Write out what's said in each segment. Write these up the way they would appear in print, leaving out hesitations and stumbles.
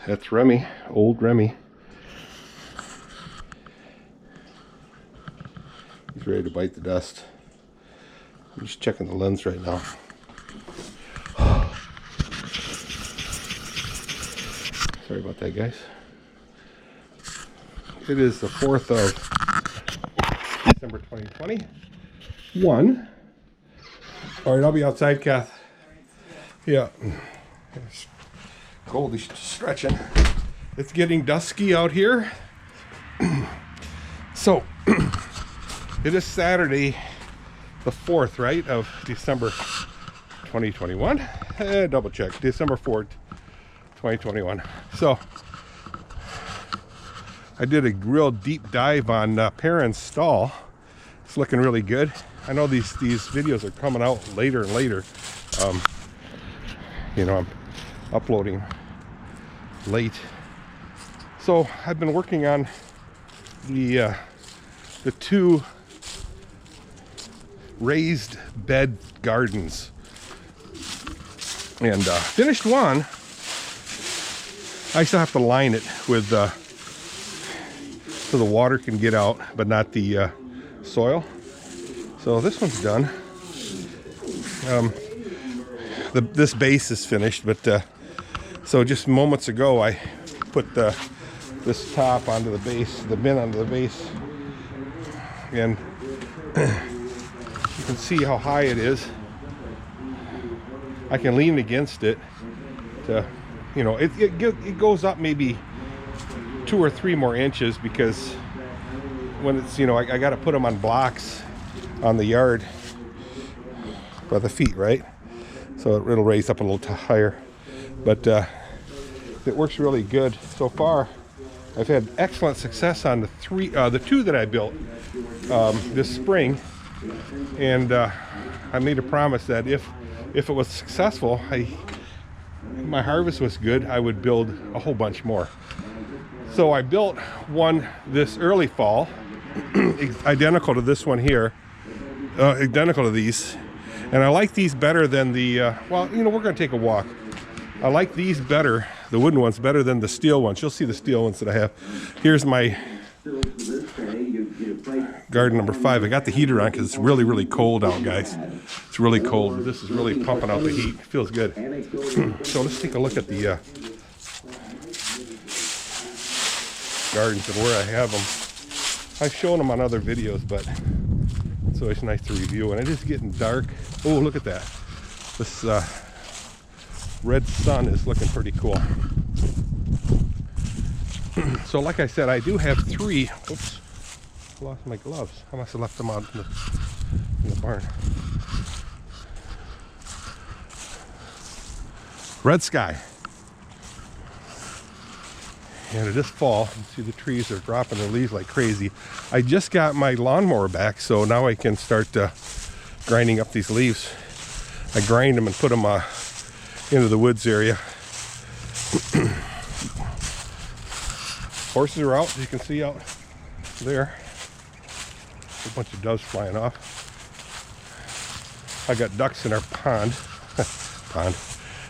That's Remy, old Remy. He's ready to bite the dust. I'm just checking the lens right now. Sorry about that, guys. It is the 4th of December 2021. All right, I'll be outside, Kath. Yeah. Goldie's stretching. It's getting dusky out here. So, it is Saturday, the 4th, right, of December 2021. Double check. December 4th, 2021. So, I did a real deep dive on Perrin's stall. It's looking really good. I know these videos are coming out later and later. You know, I'm uploading late. So I've been working on the 2 raised bed gardens, and finished one. I still have to line it with so the water can get out, but not the soil. So this one's done. This base is finished, but so just moments ago I put this top onto the base, the bin onto the base, and you can see how high it is. I can lean against it to, you know, it goes up maybe 2 or 3 more inches, because when it's, you know, I got to put them on blocks on the yard by the feet, right? So it'll raise up a little higher, but it works really good so far. I've had excellent success on the 2 that I built this spring, and I made a promise that if it was successful, my harvest was good, I would build a whole bunch more. So I built one this early fall, identical to this one here, identical to these, and I like these better than the, well, you know, we're going to take a walk. I like these better, the wooden ones, better than the steel ones. You'll see the steel ones that I have. Here's my garden number 5. I got the heater on because it's really, really cold out, guys. It's really cold. This is really pumping out the heat. It feels good. So let's take a look at the gardens and where I have them. I've shown them on other videos, but it's always nice to review. And it is getting dark. Oh, look at that. This red sun is looking pretty cool. So like I said, I do have 3. Oops, lost my gloves. I must have left them out in the barn. Red sky. And it is fall. You see the trees are dropping their leaves like crazy. I just got my lawnmower back, so now I can start grinding up these leaves. I grind them and put them into the woods area. Horses are out, as you can see out there. A bunch of doves flying off. I got ducks in our pond.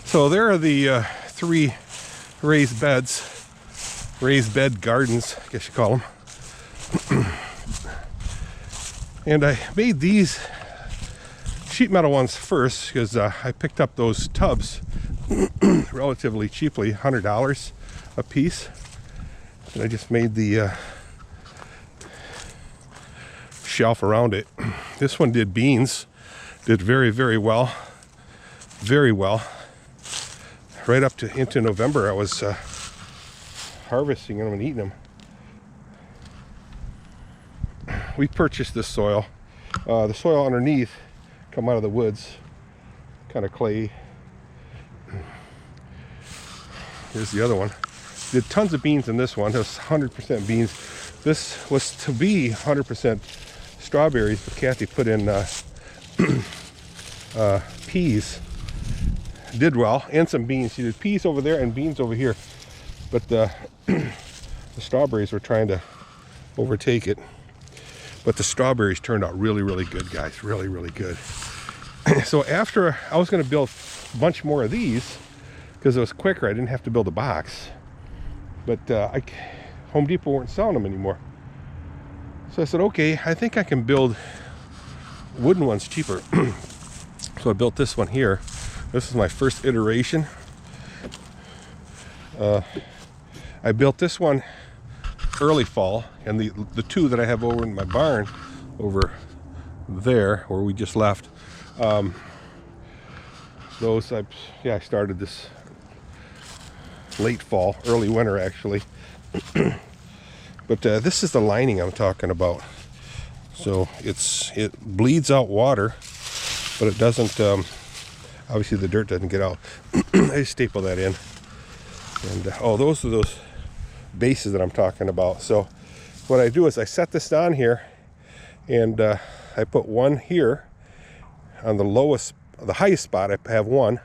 So there are the 3 raised beds. Raised bed gardens, I guess you call them. And I made these sheet metal ones first because I picked up those tubs relatively cheaply, $100 a piece. And I just made the shelf around it. This one did beans, did very, very well. Very well. Right up into November, I was harvesting them and eating them. We purchased this soil. The soil underneath come out of the woods, kind of clay. Here's the other one. Did tons of beans in this one. It was 100% beans. This was to be 100% strawberries, but Kathy put in peas. Did well, and some beans. She did peas over there and beans over here, but the strawberries were trying to overtake it. But the strawberries turned out really, really good, guys. Really, really good. So after I was going to build a bunch more of these because it was quicker, I didn't have to build a box. but Home Depot weren't selling them anymore. So I said, okay, I think I can build wooden ones cheaper. So I built this one here. This is my first iteration. I built this one early fall, and the two that I have over in my barn over there where we just left, those I started this late fall, early winter actually. But this is the lining I'm talking about. So it bleeds out water, but it doesn't, obviously the dirt doesn't get out. I just staple that in. And oh, those are those bases that I'm talking about. So what I do is I set this down here, and I put one here on the highest spot. I have one,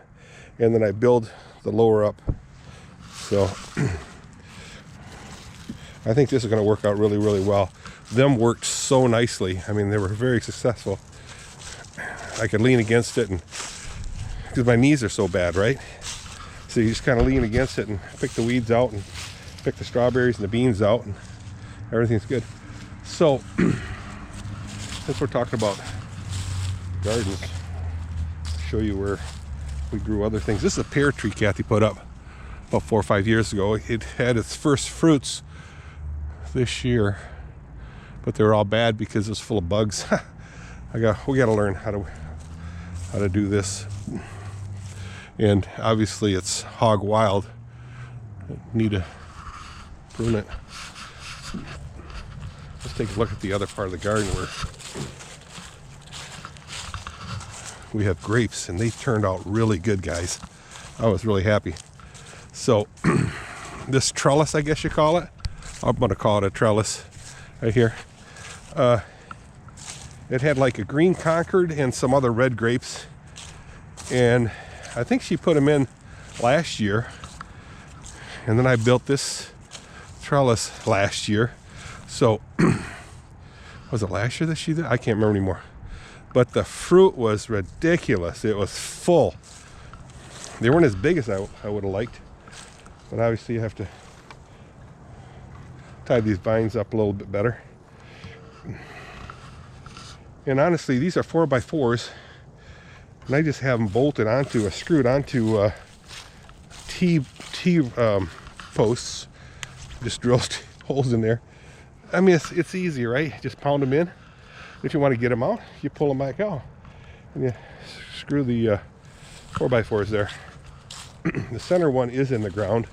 and then I build the lower up. So I think this is going to work out really, really well. Them worked so nicely. I mean, they were very successful. I could lean against it, and because my knees are so bad, right? So you just kind of lean against it and pick the weeds out and pick the strawberries and the beans out, and everything's good. So since we're talking about gardens, I'll show you where we grew other things. This is a pear tree Kathy put up about 4 or 5 years ago. It had its first fruits this year, but they were all bad because it was full of bugs. We got to learn how to do this. And obviously it's hog wild. Need to prune it. Let's take a look at the other part of the garden where we have grapes, and they turned out really good, guys. I was really happy. So this trellis, I guess you call it. I'm going to call it a trellis right here. It had like a green Concord and some other red grapes, and I think she put them in last year, and then I built this trellis last year. So was it last year that she did? I can't remember anymore. But the fruit was ridiculous. It was full. They weren't as big as I would have liked, but obviously you have to tie these vines up a little bit better. And honestly, these are 4x4s, and I just have them screwed onto T posts. Just drill holes in there. I mean, it's easy, right? Just pound them in. If you want to get them out, you pull them back out, and you screw the 4x4s there. The center one is in the ground.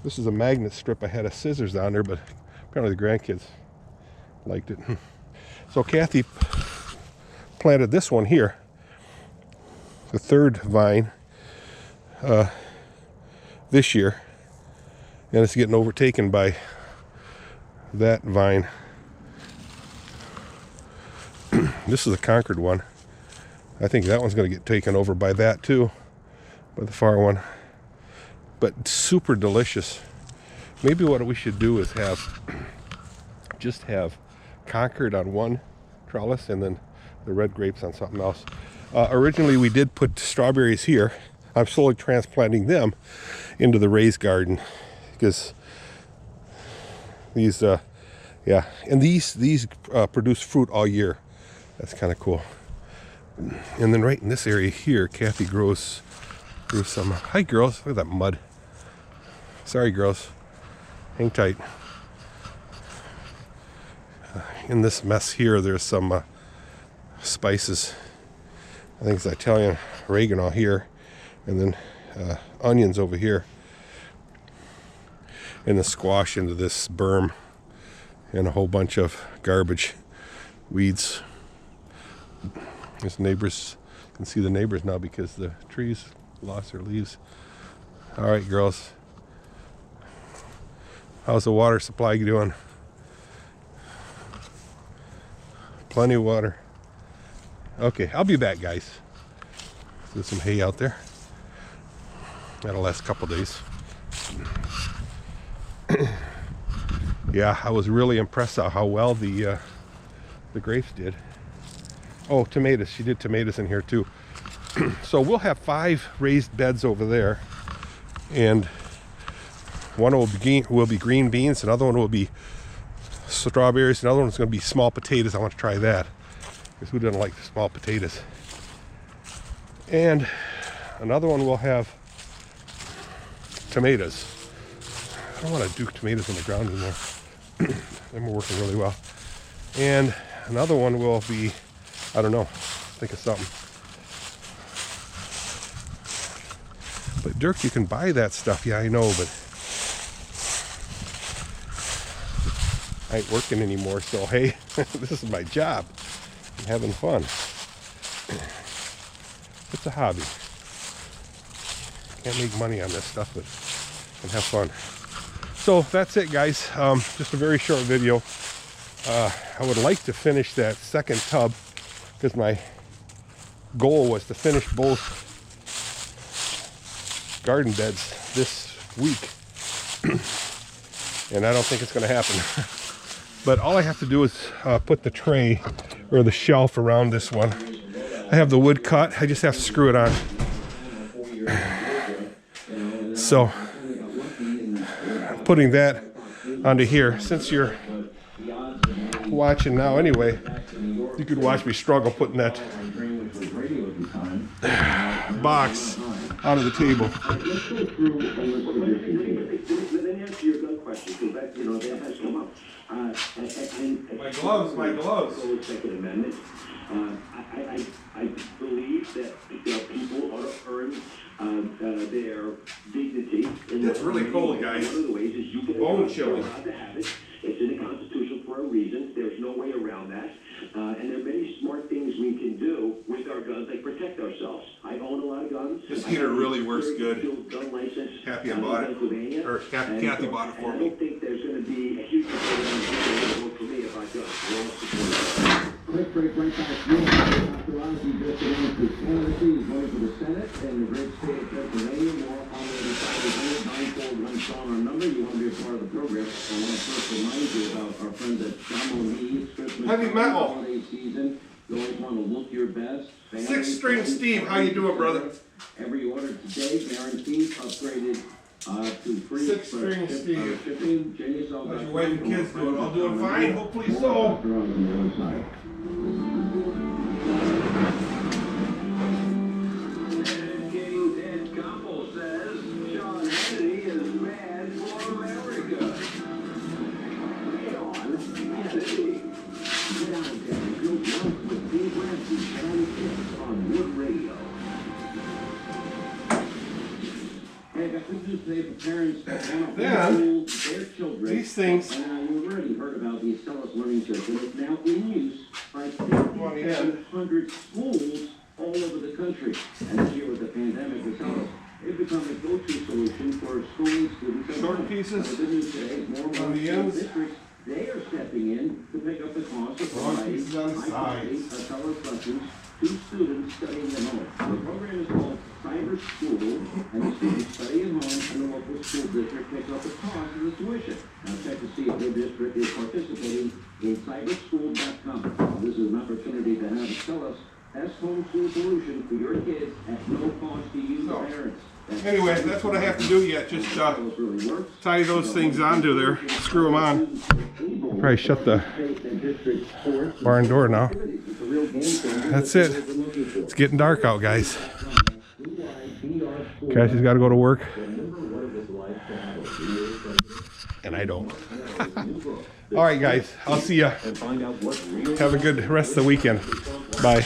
This is a magnet strip. I had a scissors on there, but apparently the grandkids liked it. So Kathy planted this one here, the third vine, this year, and it's getting overtaken by that vine. This is a Concord one. I think that one's going to get taken over by that too, by the far one. But super delicious. Maybe what we should do is just have Concord on one trellis and then the red grapes on something else. Originally we did put strawberries here. I'm slowly transplanting them into the raised garden because these and these produce fruit all year. That's kind of cool. And then right in this area here, Kathy grew some. Hi girls, look at that mud. Sorry girls, hang tight. In this mess here, there's some spices. I think it's Italian oregano here, and then onions over here, and the squash into this berm, and a whole bunch of garbage, weeds. There's neighbors. You can see the neighbors now because the trees lost their leaves. All right, girls. How's the water supply doing? Plenty of water. Okay, I'll be back, guys. There's some hay out there. That'll last a couple days. Yeah, I was really impressed at how well the grapes did. Oh, tomatoes. She did tomatoes in here too. So we'll have 5 raised beds over there, and one will be green beans, another one will be strawberries, another one's going to be small potatoes. I want to try that because who doesn't like the small potatoes? And another one will have tomatoes. I don't want to do tomatoes on the ground anymore. Them are working really well. And another one will be, I don't know, think of something. But Dirk, you can buy that stuff. Yeah, I know, but I ain't working anymore, so hey, this is my job. I'm having fun. It's a hobby. Can't make money on this stuff, but I can have fun. So that's it, guys. Just a very short video. I would like to finish that second tub because my goal was to finish both garden beds this week. And I don't think it's going to happen. But all I have to do is put the tray or the shelf around this one. I have the wood cut. I just have to screw it on. So I'm putting that onto here. Since you're watching now anyway, you could watch me struggle putting that box onto the table. My gloves. I believe that people ought to earn their dignity. It's really cold, guys. One of the ways is you can bone chilling. It's in the Constitution for a reason. There's no way around that. And there are many smart things we can do with our guns, like protect ourselves. I own a lot of guns. This heater really works good. Gun license. Happy I bought it. Or Kathy bought it for me. I don't think there's going to be a huge vote for me if I go. We're all supporting. Quick break right back. Dr. Odyssey just announced his candidacy. He's going for the Senate and the great state of Pennsylvania. More on the other side of the 941 on our number. You want to be a part of the program. I want to first remind you about our friends at Chamonix. It's Christmas. Heavy metal. Holiday season. You always want to look your best. Six String Steve, how you doing, brother? Every order today guaranteed upgraded to free. Six String Steve. Shipping. How's your wife and kids doing? All doing fine? Hopefully so. Then, these things, you've already heard about the Stellus Learning Circle. It's now in use by 1,500 schools all over the country. And this year with the pandemic, the Stellus, they've become a go-to solution for schooling students. Short pieces the good news today is more on the ends. Districts, they are stepping in to pick up the cost of long pieces on the sides. Stellus lessons to students studying at home. The program is called Cyber School, and the students study at home, and the local school district picks up the cost of the tuition. Now check to see if your district is participating in cyberschool.com. This is an opportunity to have a Stellus homeschool solution for your kids at no cost to you, parents. Anyway, that's what I have to do yet. Just tie those things onto there, screw them on. Probably shut the barn door now. That's it. It's getting dark out, guys. Cassie's got to go to work. And I don't. All right, guys. I'll see ya. Have a good rest of the weekend. Bye.